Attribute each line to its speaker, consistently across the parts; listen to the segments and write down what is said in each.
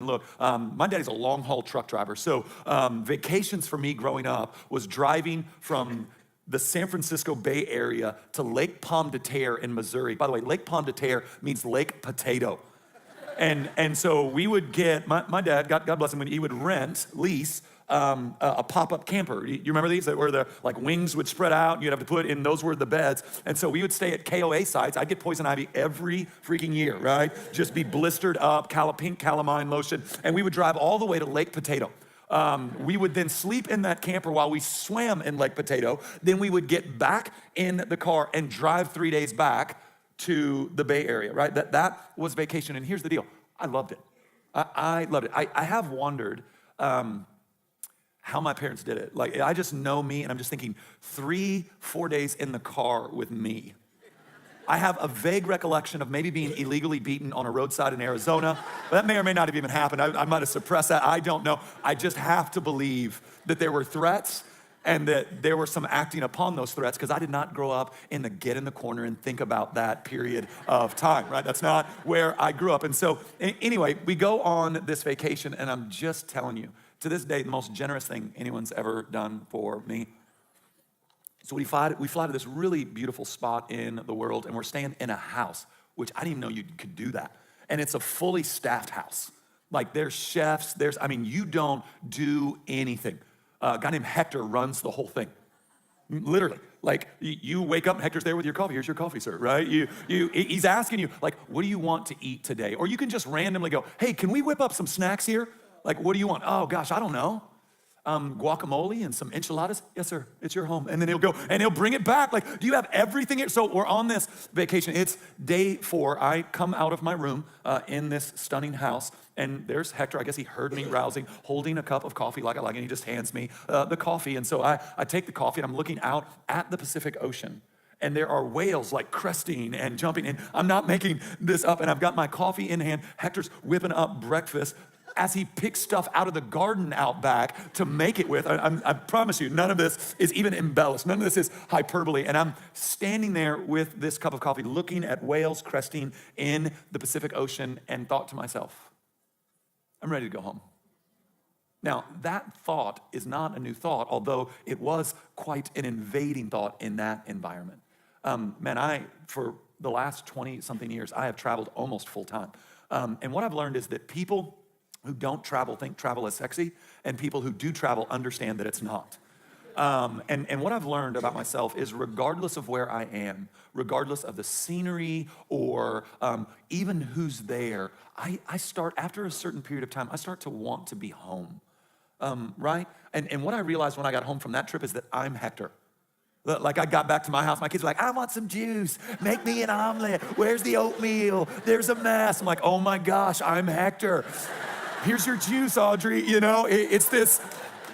Speaker 1: Look, my daddy's a long-haul truck driver, so vacations for me growing up was driving from the San Francisco Bay Area to Lake Pomme de Terre in Missouri. By the way, Lake Pomme de Terre means lake potato. And so we would get, my dad, God bless him, when he would lease a pop-up camper. You remember these? That were the like wings would spread out, and you'd have to put in, those were the beds. And so we would stay at KOA sites. I'd get poison ivy every freaking year, right? Just be blistered up, pink calamine lotion. And we would drive all the way to Lake Potato. We would then sleep in that camper while we swam in Lake Potato. Then we would get back in the car and drive 3 days back to the Bay Area, right? That was vacation. And here's the deal. I loved it. I loved it. I have wondered how my parents did it. Like, I just know me, and I'm just thinking 3-4 days in the car with me. I have a vague recollection of maybe being illegally beaten on a roadside in Arizona. That may or may not have even happened. I might have suppressed that. I don't know. I just have to believe that there were threats and that there were some acting upon those threats, because I did not grow up in the get in the corner and think about that period of time, right? That's not where I grew up. And so anyway, we go on this vacation, and I'm just telling you, to this day, the most generous thing anyone's ever done for me. So we fly to this really beautiful spot in the world, and we're staying in a house, which I didn't even know you could do that. And it's a fully staffed house. Like, there's chefs, you don't do anything. A guy named Hector runs the whole thing. Literally. Like, you wake up and Hector's there with your coffee. Here's your coffee, sir, right? He's asking you, like, what do you want to eat today? Or you can just randomly go, hey, can we whip up some snacks here? Like, what do you want? Oh, gosh, I don't know. Guacamole and some enchiladas? Yes, sir, it's your home. And then he'll go, and he'll bring it back. Like, do you have everything here? So we're on this vacation. It's day 4. I come out of my room in this stunning house, and there's Hector. I guess he heard me rousing, holding a cup of coffee like I like, and he just hands me the coffee. And so I take the coffee, and I'm looking out at the Pacific Ocean. And there are whales like cresting and jumping. And I'm not making this up. And I've got my coffee in hand. Hector's whipping up breakfast as he picks stuff out of the garden out back to make it with. I promise you, none of this is even embellished. None of this is hyperbole. And I'm standing there with this cup of coffee, looking at whales cresting in the Pacific Ocean, and thought to myself, I'm ready to go home. Now, that thought is not a new thought, although it was quite an invading thought in that environment. For the last 20-something years, I have traveled almost full time. And what I've learned is that people who don't travel think travel is sexy, and people who do travel understand that it's not. And what I've learned about myself is, regardless of where I am, regardless of the scenery or even who's there, I start, after a certain period of time, I start to want to be home, right? And what I realized when I got home from that trip is that I'm Hector. Like, I got back to my house, my kids were like, I want some juice, make me an omelet, where's the oatmeal, there's a mess. I'm like, oh my gosh, I'm Hector. Here's your juice, Audrey. It's this,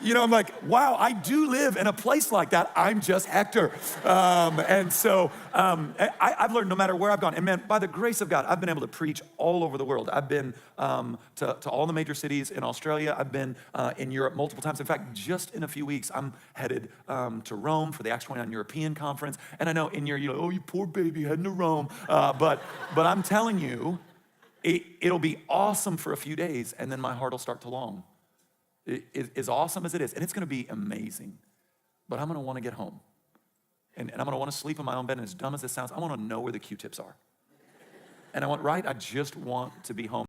Speaker 1: I'm like, wow, I do live in a place like that. I'm just Hector. And so I've learned no matter where I've gone, and man, by the grace of God, I've been able to preach all over the world. I've been to all the major cities in Australia. I've been in Europe multiple times. In fact, just in a few weeks, I'm headed to Rome for the Acts 29 European Conference. And I know in your, oh, you poor baby heading to Rome. But I'm telling you, it'll be awesome for a few days, and then my heart will start to long. As awesome as it is, and it's going to be amazing, but I'm going to want to get home, and I'm going to want to sleep in my own bed. And as dumb as this sounds, I want to know where the Q-tips are, and I just want to be home.